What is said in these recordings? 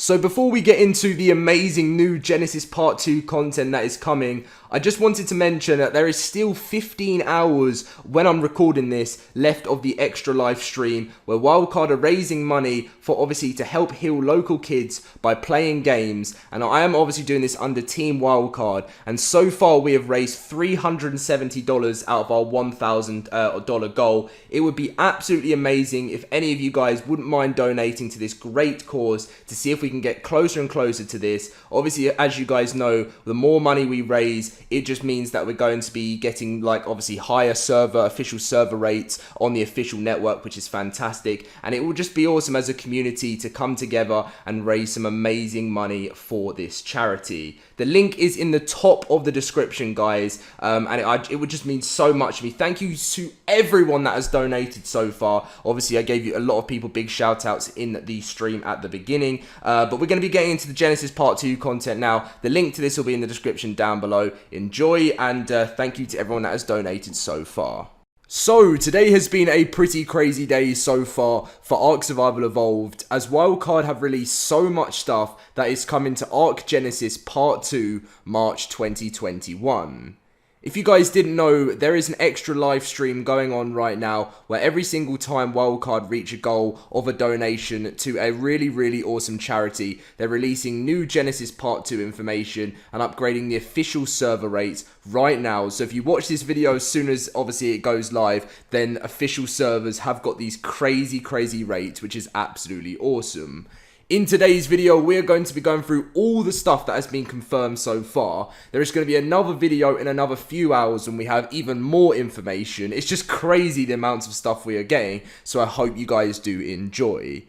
So before we get into the amazing new Genesis Part 2 content that is coming, I just wanted to mention that there is still 15 hours when I'm recording this left of the extra live stream where Wildcard are raising money for obviously to help heal local kids by playing games, and I am obviously doing this under Team Wildcard, and so far we have raised $370 out of our $1,000 goal. It would be absolutely amazing if any of you guys wouldn't mind donating to this great cause to see if we can get closer and closer to this. Obviously, as you guys know, the more money we raise, it just means that we're going to be getting like obviously higher official server rates on the official network, which is fantastic, and it will just be awesome as a community to come together and raise some amazing money for this charity. The link is in the top of the description, guys, and it would just mean so much to me. Thank you to everyone that has donated so far. Obviously, I gave you a lot of people big shout outs in the stream at the beginning, but we're going to be getting into the Genesis Part 2 content now. The link to this will be in the description down below. Enjoy, and thank you to everyone that has donated so far. So, today has been a pretty crazy day so far for ARK Survival Evolved, as Wildcard have released so much stuff that is coming to ARK Genesis Part 2 March 2021. If you guys didn't know, there is an extra live stream going on right now where every single time Wildcard reach a goal of a donation to a really awesome charity, they're releasing new Genesis Part 2 information and upgrading the official server rates right now. So if you watch this video as soon as obviously it goes live, then official servers have got these crazy rates, which is absolutely awesome. In today's video, we're going to be going through all the stuff that has been confirmed so far. There is going to be another video in another few hours when we have even more information. It's just crazy the amounts of stuff we are getting, so I hope you guys do enjoy.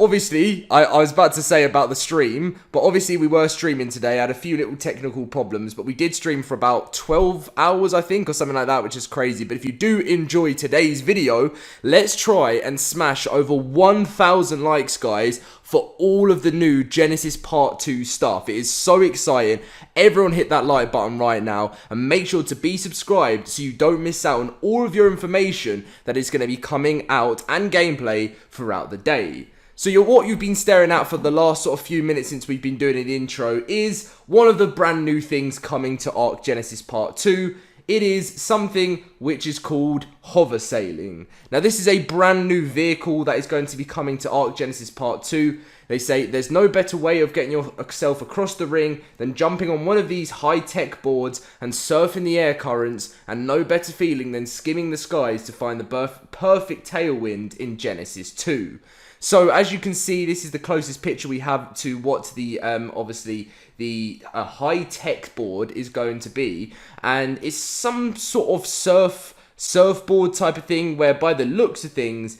Obviously, I was about to say about the stream, but obviously we were streaming today. I had a few little technical problems, but we did stream for about 12 hours, I think, or something like that, which is crazy. But if you do enjoy today's video, let's try and smash over 1,000 likes, guys, for all of the new Genesis Part 2 stuff. It is so exciting. Everyone hit that like button right now, and make sure to be subscribed so you don't miss out on all of your information that is going to be coming out and gameplay throughout the day. So what you've been staring at for the last sort of few minutes since we've been doing an intro is one of the brand new things coming to ARK Genesis Part 2. It is something which is called hover sailing. Now this is a brand new vehicle that is going to be coming to ARK Genesis Part 2. They say there's no better way of getting yourself across the ring than jumping on one of these high-tech boards and surfing the air currents, and no better feeling than skimming the skies to find the perfect tailwind in Genesis 2. So as you can see, this is the closest picture we have to what the obviously the high-tech board is going to be, and it's some sort of surfboard type of thing where by the looks of things,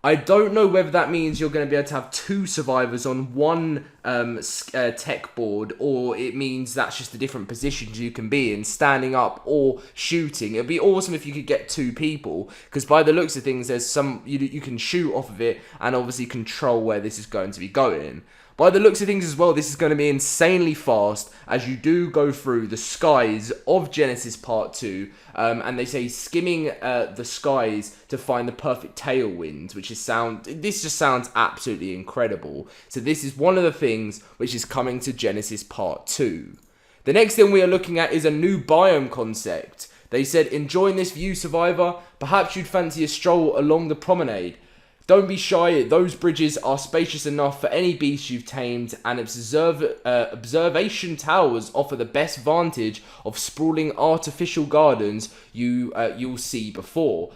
I don't know whether that means you're going to be able to have two survivors on one tech board, or it means that's just the different positions you can be in, standing up or shooting. It'd be awesome if you could get two people, because by the looks of things, there's some you can shoot off of it and obviously control where this is going to be going. By the looks of things as well, this is going to be insanely fast as you do go through the skies of Genesis Part 2. And they say skimming the skies to find the perfect tailwind, this just sounds absolutely incredible. So this is one of the things which is coming to Genesis Part 2. The next thing we are looking at is a new biome concept. They said, enjoying this view, survivor? Perhaps you'd fancy a stroll along the promenade. Don't be shy, those bridges are spacious enough for any beast you've tamed, and observation towers offer the best vantage of sprawling artificial gardens you'll see before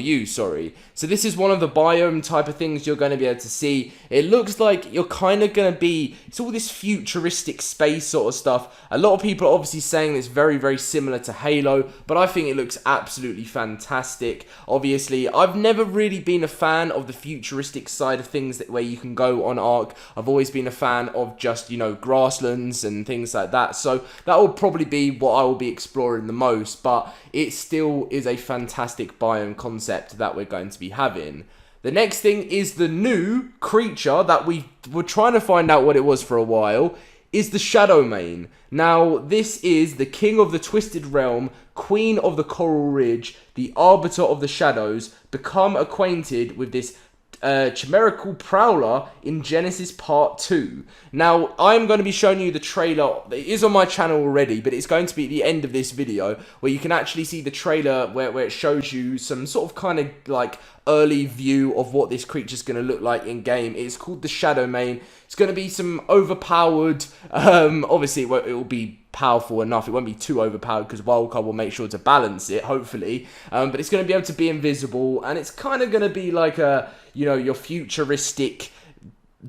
you. So this is one of the biome type of things you're going to be able to see. It looks like you're kind of going to be, it's all this futuristic space sort of stuff. A lot of people are obviously saying it's very similar to Halo, but I think it looks absolutely fantastic. Obviously, I've never really been a fan of the futuristic side of things where you can go on ARK. I've always been a fan of just, grasslands and things like that. So that will probably be what I will be exploring the most, but it still is a fantastic biome concept that we're going to be having. The next thing is the new creature that we were trying to find out what it was for a while, is the Shadow Mane. Now, this is the King of the Twisted Realm, Queen of the Coral Ridge, the Arbiter of the Shadows. Become acquainted with this Chimerical Prowler in Genesis Part 2. Now, I'm going to be showing you the trailer. It is on my channel already, but it's going to be at the end of this video, where you can actually see the trailer where it shows you some sort of kind of like early view of what this creature's going to look like in game. It's called the Shadow Mane. It's going to be some overpowered, obviously it will be powerful enough. It won't be too overpowered because Wildcard will make sure to balance it, hopefully. But it's going to be able to be invisible, and it's kind of going to be like a, you know, your futuristic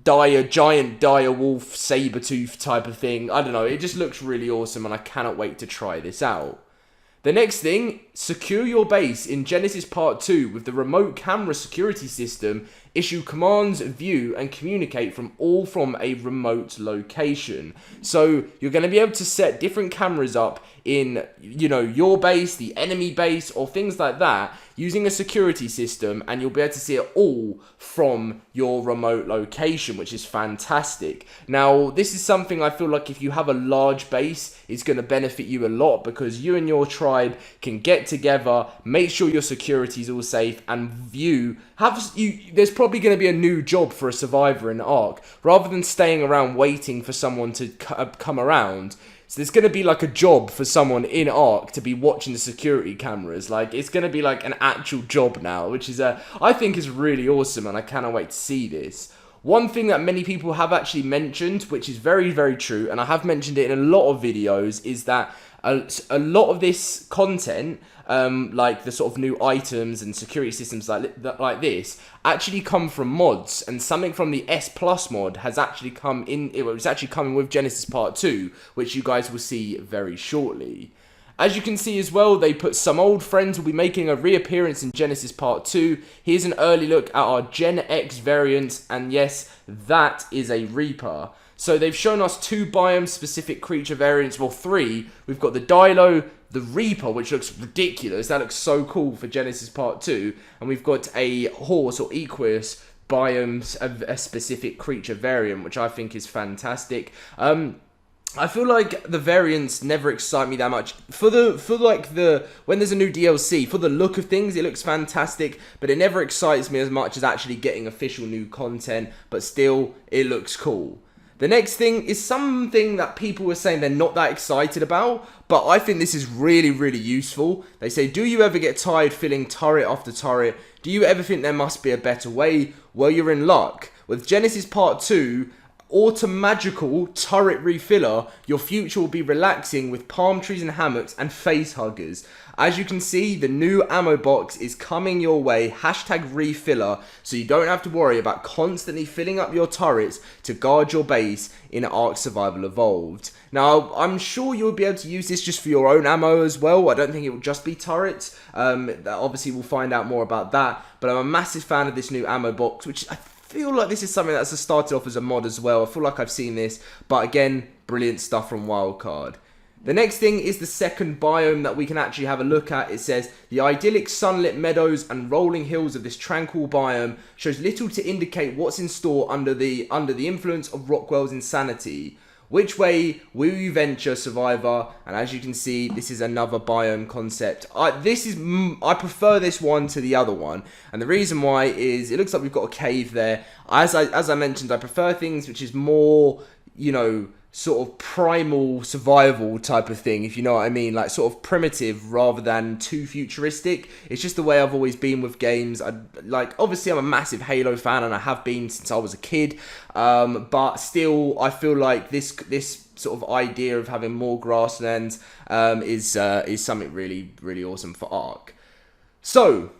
giant dire wolf saber-tooth type of thing. I don't know, it just looks really awesome, and I cannot wait to try this out. The next thing, secure your base in Genesis Part 2 with the remote camera security system. Issue commands, view, and communicate from a remote location. So you're going to be able to set different cameras up in, you know, your base, the enemy base, or things like that, using a security system, and you'll be able to see it all from your remote location, which is fantastic. Now, this is something I feel like if you have a large base, it's going to benefit you a lot, because you and your tribe can get together, make sure your security is all safe, and view. There's probably going to be a new job for a survivor in ARK, rather than staying around waiting for someone to come around. So there's going to be like a job for someone in ARK to be watching the security cameras. Like, it's going to be like an actual job now, which is, I think is really awesome, and I cannot wait to see this. One thing that many people have actually mentioned, which is very, very true, and I have mentioned it in a lot of videos, is that a lot of this content, like the sort of new items and security systems like this, actually come from mods, and something from the S Plus mod has actually come in. It was actually coming with Genesis Part 2, which you guys will see very shortly. As you can see as well, they put some old friends will be making a reappearance in Genesis Part 2. Here's an early look at our Gen X variants, and yes, that is a Reaper. So they've shown us 2 biome-specific creature variants, well 3. We've got the Dilo, the Reaper, which looks ridiculous. That looks so cool for Genesis Part 2. And we've got a Horse or Equus biomes, a specific creature variant, which I think is fantastic. I feel like the variants never excite me that much. When there's a new DLC, for the look of things, it looks fantastic, but it never excites me as much as actually getting official new content, but still, it looks cool. The next thing is something that people were saying they're not that excited about, but I think this is really, really useful. They say, do you ever get tired filling turret after turret? Do you ever think there must be a better way? Well, you're in luck. With Genesis Part 2, Automagical Turret Refiller, your future will be relaxing with palm trees and hammocks and face huggers. As you can see, the new ammo box is coming your way, #refiller, so you don't have to worry about constantly filling up your turrets to guard your base in ARK Survival Evolved. Now, I'm sure you'll be able to use this just for your own ammo as well. I don't think it will just be turrets. Obviously, we'll find out more about that, but I'm a massive fan of this new ammo box, which I feel like this is something that's started off as a mod as well. I feel like I've seen this, but again, brilliant stuff from Wildcard. The next thing is the second biome that we can actually have a look at. It says, the idyllic sunlit meadows and rolling hills of this tranquil biome shows little to indicate what's in store under the influence of Rockwell's insanity. Which way will you venture, Survivor? And as you can see, this is another biome concept. I prefer this one to the other one, and the reason why is it looks like we've got a cave there. As I mentioned, I prefer things which is more, you know, sort of primal survival type of thing, if you know what I mean, like sort of primitive rather than too futuristic. It's just the way I've always been with games. Obviously I'm a massive Halo fan, and I have been since I was a kid, but still I feel like this sort of idea of having more grasslands is something really, really awesome for ARK. So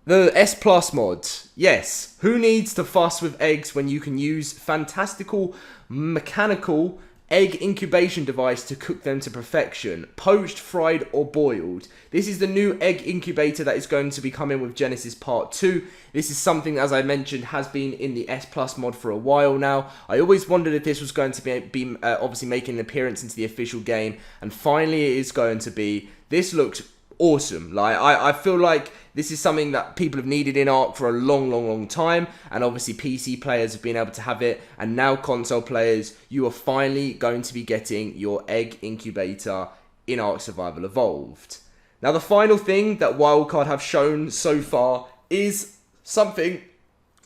the S Plus mods. Yes, who needs to fuss with eggs when you can use fantastical mechanical egg incubation device to cook them to perfection, poached, fried, or boiled. This is the new egg incubator that is going to be coming with Genesis Part 2. This is something, as I mentioned, has been in the S Plus mod for a while now. I always wondered if this was going to be obviously making an appearance into the official game, and finally it is going to be. This looks awesome. Like, I feel like this is something that people have needed in ARK for a long time, and obviously PC players have been able to have it, and now console players, you are finally going to be getting your egg incubator in ARK Survival Evolved. Now, the final thing that Wildcard have shown so far is something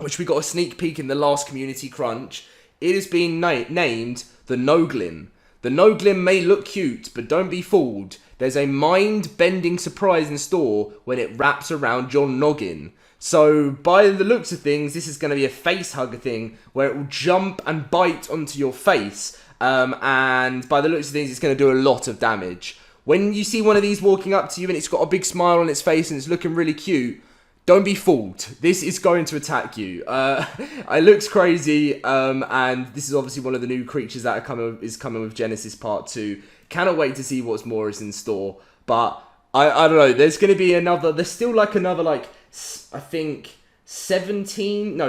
which we got a sneak peek in the last community crunch. It has been named the Noglin. The Noglin may look cute, but don't be fooled. There's a mind-bending surprise in store when it wraps around your noggin. So, by the looks of things, this is going to be a face hugger thing where it will jump and bite onto your face. And by the looks of things, it's going to do a lot of damage. When you see one of these walking up to you and it's got a big smile on its face and it's looking really cute, don't be fooled. This is going to attack you. It looks crazy, and this is obviously one of the new creatures that is coming with Genesis Part 2. Cannot wait to see what's more is in store. But I don't know. There's going to be another. There's still like another I think 15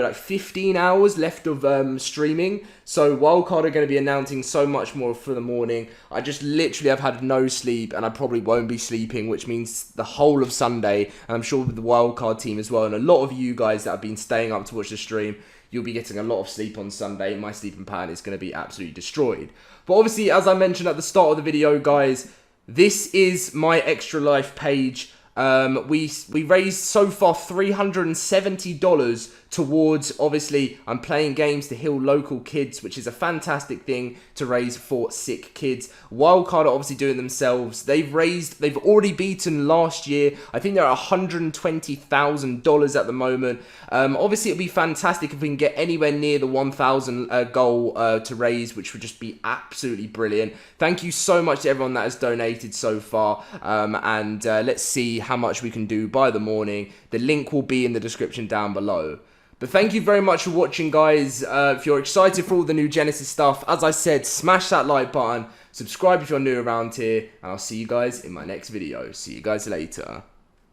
hours left of streaming. So Wildcard are going to be announcing so much more for the morning. I just literally have had no sleep, and I probably won't be sleeping, which means the whole of Sunday, and I'm sure with the Wildcard team as well, and a lot of you guys that have been staying up to watch the stream, you'll be getting a lot of sleep on Sunday. My sleeping pattern is going to be absolutely destroyed. But obviously, as I mentioned at the start of the video, guys, this is my Extra Life page. We raised so far $370 towards, obviously, I'm playing games to heal local kids, which is a fantastic thing to raise for sick kids. Wildcard are obviously doing themselves. They've already beaten last year. I think they're at $120,000 at the moment. Obviously, it'd be fantastic if we can get anywhere near the 1,000 goal to raise, which would just be absolutely brilliant. Thank you so much to everyone that has donated so far, and let's see how much we can do by the morning. The link will be in the description down below. But thank you very much for watching, guys. If you're excited for all the new Genesis stuff, as I said, smash that like button, subscribe if you're new around here, and I'll see you guys in my next video. See you guys later.